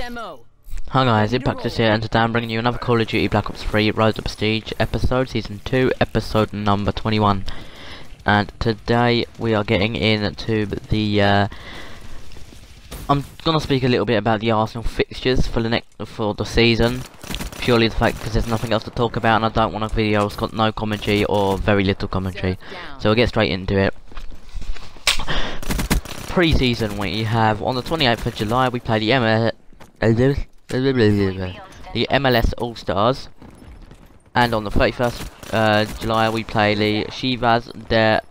ammo. Hi guys, Fixtures here, and today I'm bringing you another Call of Duty Black Ops 3 Rise of Prestige episode, Season 2, episode number 21. And today we are getting into the, I'm gonna speak a little bit about the Arsenal fixtures for the season. Purely the fact because there's nothing else to talk about, and I don't want a video that's got no commentary or very little commentary. So we'll get straight into it. Pre-season, we have on the 28th of July we play the MLS All-Stars, and on the 31st July we play the Chivas de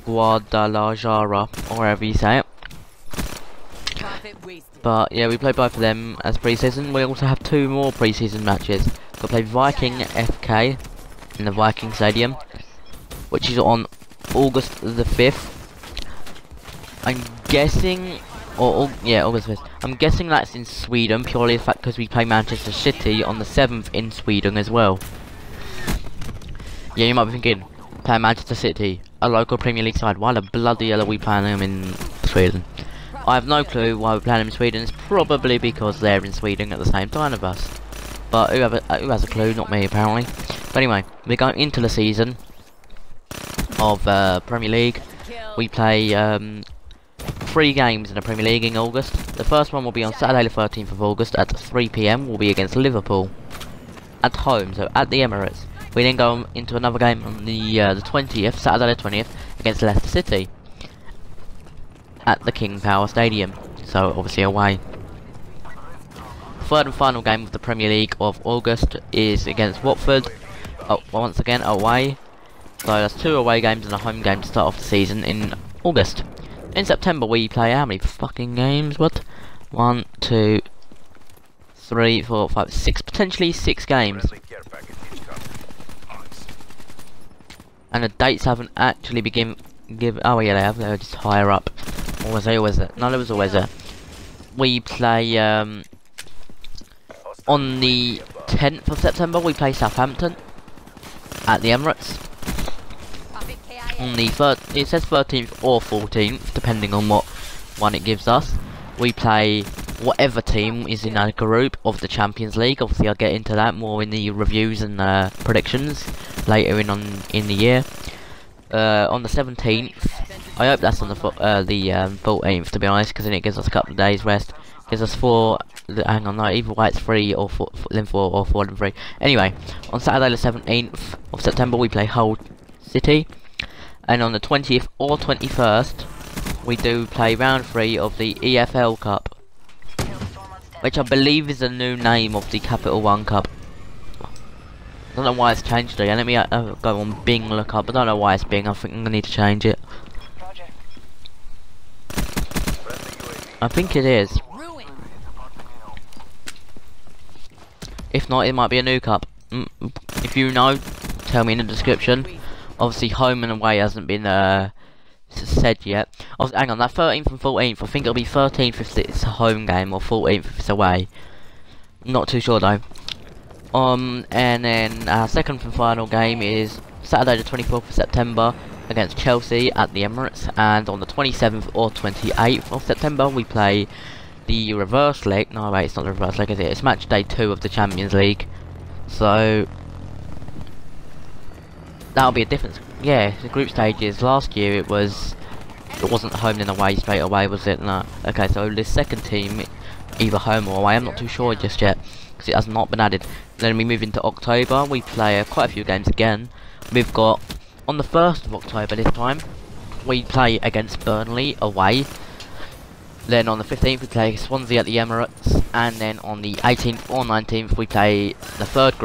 Guadalajara, or wherever you say it. But yeah, we play both of them as pre-season. We also have two more pre-season matches. We'll play Viking FK in the Viking Stadium, which is on August the 5th. I'm guessing, August 5th. I'm guessing that's in Sweden, purely the fact because we play Manchester City on the 7th in Sweden as well. Yeah, you might be thinking, play Manchester City, a local Premier League side. Why the bloody hell are we playing them in Sweden? I have no clue why we're playing them in Sweden. It's probably because they're in Sweden at the same time as us. But who has a clue? Not me, apparently. But anyway, we're going into the season of Premier League. We play 3 games in the Premier League in August. The first one will be on Saturday the 13th of August at 3 PM. Will be against Liverpool at home, so at the Emirates. We then go into another game on the 20th, Saturday the 20th, against Leicester City at the King Power Stadium, so obviously away. Third and final game of the Premier League of August is against Watford, once again away. So that's 2 away games and a home game to start off the season in August. In September we play how many fucking games? What? 1, 2, 3, 4, 5, 6, potentially 6 games. And the dates haven't actually been given. Oh yeah, they have. They're just higher up. Or was they always there? No, there was always there. We play on the 10th of September. We play Southampton at the Emirates. On the it says 13th or 14th, depending on what one it gives us. We play whatever team is in our group of the Champions League. Obviously, I'll get into that more in the reviews and predictions later in the year. On the 17th, I hope that's on the 14th, to be honest, because then it gives us a couple of days rest. Gives us 4. Hang on, no, either way it's 3 or 4, then 4 or 4 and 3. Anyway, on Saturday the 17th of September we play Hull City, and on the 20th or 21st we do play round 3 of the EFL Cup, which I believe is the new name of the Capital One Cup. I don't know why it's changed again. Let me go on Bing, look up. I don't know why it's Bing. I think I'm gonna need to change it. I think it is. If not, it might be a new cup. If you know, tell me in the description. Obviously, home and away hasn't been said yet. Hang on, that 13th and 14th. I think it'll be 13th if it's a home game, or 14th if it's away. I'm not too sure though. And then our second and final game is Saturday the 24th of September against Chelsea at the Emirates, and on the 27th or 28th of September we play the reverse leg. No wait, it's not the reverse leg, is it? It's match day 2 of the Champions League. So that'll be a difference. Yeah, the group stages last year it wasn't home and away straight away, was it? No. Okay, so the second team either home or away. I'm not too sure just yet because it has not been added. Then we move into October. We play quite a few games again. We've got on the 1st of October this time we play against Burnley away. Then on the 15th we play Swansea at the Emirates, and then on the 18th or 19th we play the third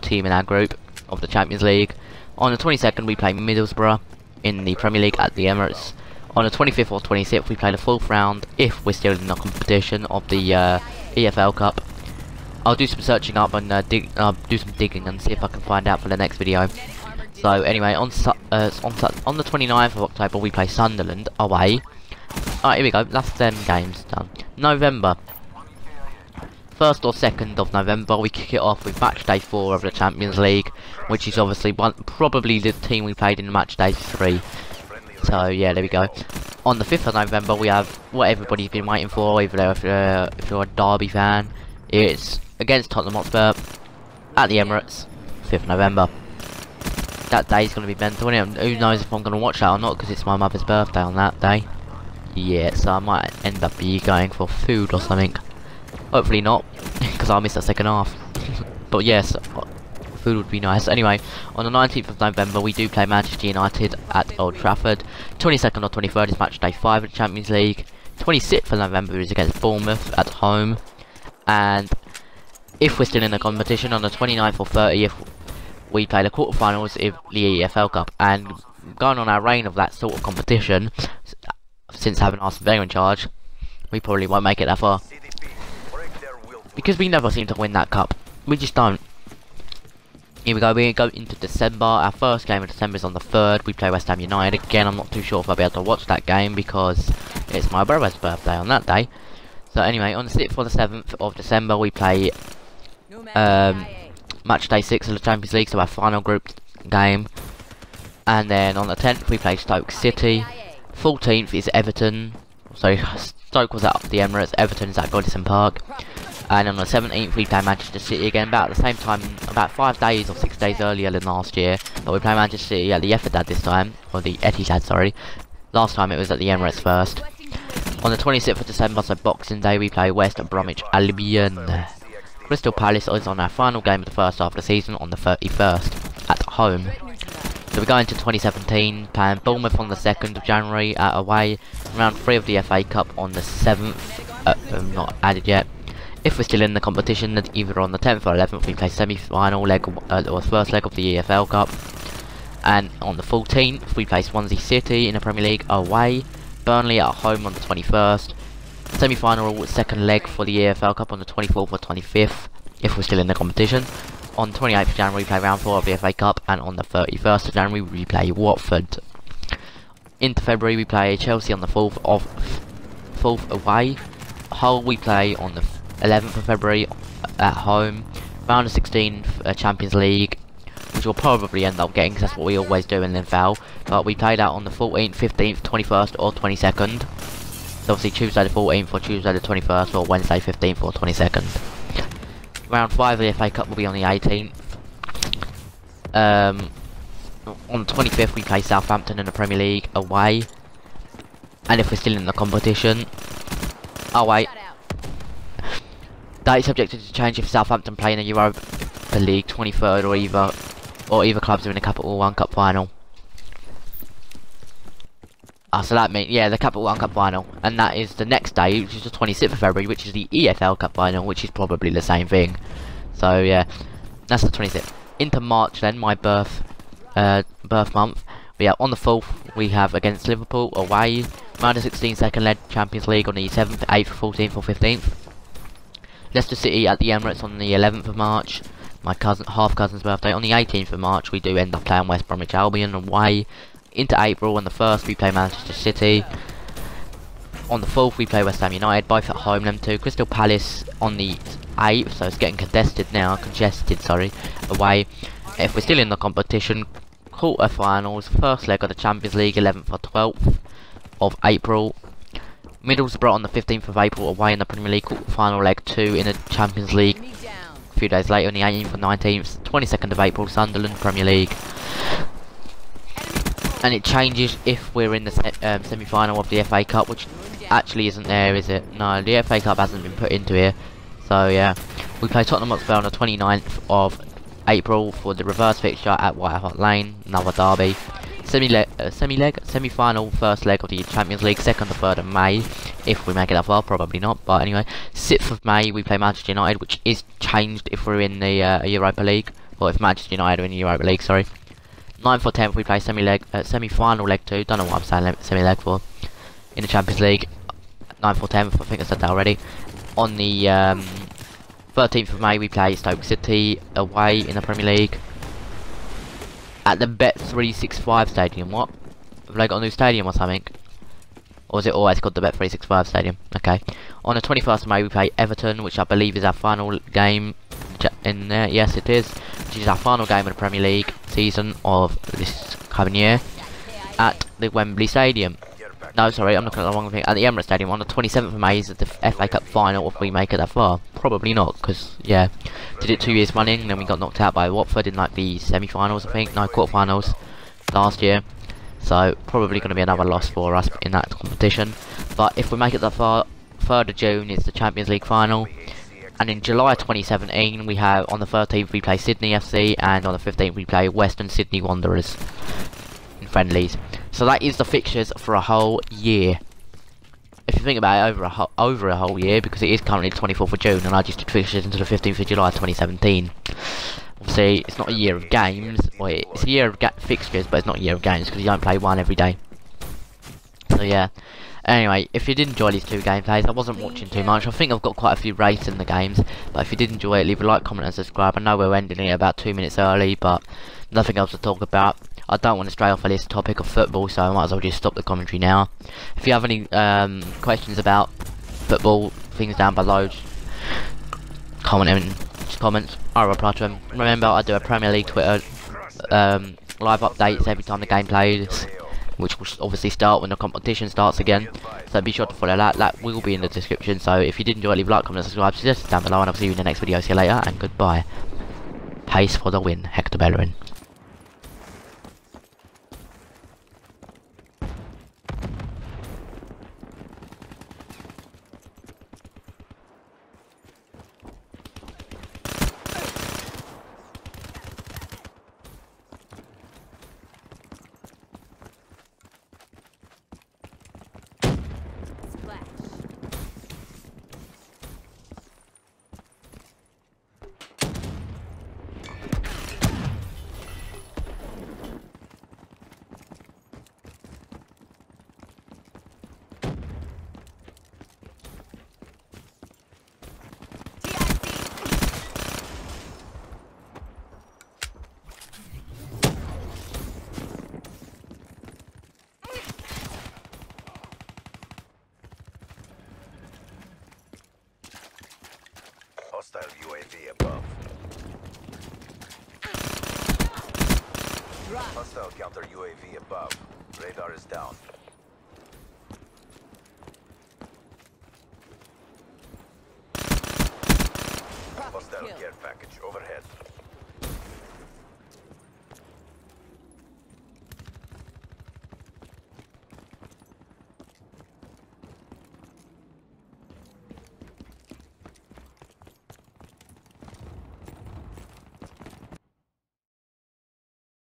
team in our group of the Champions League. On the 22nd we play Middlesbrough in the Premier League at the Emirates. On the 25th or 26th we play the 4th round, if we're still in the competition, of the EFL Cup. I'll do some searching up and do some digging and see if I can find out for the next video. So anyway, on the 29th of October we play Sunderland away. Alright, here we go, that's them games done. November. 1st or 2nd of November we kick it off with match day 4 of the Champions League, which is obviously probably the team we played in match day 3. So yeah, there we go. On the 5th of November, we have what everybody's been waiting for, if you're a Derby fan. It's against Tottenham Hotspur at the Emirates, 5th of November. That day's going to be mental, and who knows if I'm going to watch that or not, because it's my mother's birthday on that day. Yeah, so I might end up going for food or something. Hopefully not, because I'll miss that second half. But yes, food would be nice. Anyway, on the 19th of November, we do play Manchester United at Old Trafford. 22nd or 23rd is match day 5 of the Champions League. 26th of November is against Bournemouth at home. And if we're still in the competition, on the 29th or 30th, we play the quarterfinals of the EFL Cup. And going on our reign of that sort of competition, since having Arsene Wenger in charge, we probably won't make it that far. Because we never seem to win that cup. We just don't. Here we go into December. Our first game of December is on the 3rd. We play West Ham United. Again, I'm not too sure if I'll be able to watch that game because it's my brother's birthday on that day. So anyway, on the 6th or the 7th of December, we play match day 6 of the Champions League, so our final group game. And then on the 10th, we play Stoke City. 14th is Everton. So Stoke was at the Emirates, Everton is at Goodison Park. And on the 17th we play Manchester City again, about at the same time, about 5 days or 6 days earlier than last year. But we play Manchester City at the Etihad this time, or the Etihad, sorry. Last time it was at the Emirates first. On the 26th of December, so Boxing Day, we play West Bromwich Albion. Crystal Palace is on our final game of the first half of the season on the 31st at home. So we're going to 2017, playing Bournemouth on the 2nd of January away. Round 3 of the FA Cup on the 7th, not added yet. If we're still in the competition, then either on the 10th or 11th, we play semi-final leg, or first leg of the EFL Cup. And on the 14th, we play Swansea City in the Premier League away. Burnley at home on the 21st. Semi-final second leg for the EFL Cup on the 24th or 25th, if we're still in the competition. On 28th of January, we play round 4 of the FA Cup, and on the 31st of January, we play Watford. Into February, we play Chelsea on the 4th away. Hull we play on the 11th of February at home. Round of 16 Champions League, which we'll probably end up getting, because that's what we always do and then fail. But we play that on the 14th, 15th, 21st or 22nd. So obviously Tuesday the 14th or Tuesday the 21st or Wednesday 15th or 22nd. Round 5 of the FA Cup will be on the 18th. On the 25th we play Southampton in the Premier League away. And if we're still in the competition... Oh wait. That is subjected to change if Southampton play in the Europa League 23rd or either clubs are in the Capital One Cup final. So that means, yeah, the Capital One Cup final, and that is the next day, which is the 26th of February, which is the EFL Cup final, which is probably the same thing. So yeah, that's the 26th. Into March then, my birth month. On the 4th, we have against Liverpool away. Round of 16 second leg Champions League on the 7th, 8th, 14th or 15th. Leicester City at the Emirates on the 11th of March. My half cousin's birthday. On the 18th of March, we do end up playing West Bromwich Albion away. Into April, on the 1st we play Manchester City. On the 4th we play West Ham United, both at home, them two. Crystal Palace on the 8th, so it's getting congested, away. If we're still in the competition, quarter-finals, first leg of the Champions League, 11th or 12th of April. Middlesbrough on the 15th of April, away in the Premier League, quarter-final leg 2 in the Champions League. A few days later, on the 18th or 19th, 22nd of April, Sunderland, Premier League. And it changes if we're in the semi-final of the FA Cup, which actually isn't there, is it? No, the FA Cup hasn't been put into here. So yeah, we play Tottenham Hotspur on the 29th of April for the reverse fixture at White Hart Lane, another derby. Semi-final first leg of the Champions League, 2nd or 3rd of May, if we make it that far, probably not. But anyway, 6th of May we play Manchester United, which is changed if we're in the Europa League, or if Manchester United are in the Europa League, sorry. 9th or 10th we play semi-final leg 2, don't know what I'm saying semi-leg for, in the Champions League. 9th or 10th, I think I said that already. On the 13th of May we play Stoke City away in the Premier League at the Bet365 Stadium. What? Have they got a new stadium or something? Or is it always called the Bet365 Stadium? Okay. On the 21st of May we play Everton, which I believe is our final game in there. Yes, it is. Which is our final game of the Premier League season of this coming year. at the Wembley Stadium. No, sorry, I'm looking at the wrong thing. At the Emirates Stadium on the 27th of May is the FA Cup final. If we make it that far, probably not, because yeah, did it 2 years running, and then we got knocked out by Watford in like the semi-finals, I think, no, quarter-finals last year. So probably going to be another loss for us in that competition. But if we make it that far, 3rd of June is the Champions League final. And in July 2017, we have, on the 13th we play Sydney FC, and on the 15th we play Western Sydney Wanderers in friendlies. So that is the fixtures for a whole year. If you think about it, over a whole year, because it is currently the 24th of June, and I just did fixtures until the 15th of July 2017. Obviously, it's not a year of games, well, it's a year of fixtures, but it's not a year of games, because you don't play one every day. So yeah. Anyway, if you did enjoy these 2 gameplays, I wasn't watching too much. I think I've got quite a few rates in the games, but if you did enjoy it, leave a like, comment and subscribe. I know we're ending it about 2 minutes early, but nothing else to talk about. I don't want to stray off of this topic of football, so I might as well just stop the commentary now. If you have any questions about football, things down below, just comments, I'll reply to them. Remember, I do a Premier League Twitter live updates every time the game plays, which will obviously start when the competition starts again. So be sure to follow that. That will be in the description. So if you did enjoy it, leave a like, comment, subscribe, suggest down below, and I'll see you in the next video. See you later, and goodbye. Pace for the win, Hector Bellerin. Hostile UAV above. Hostile counter UAV above. Radar is down. Hostile care package overhead.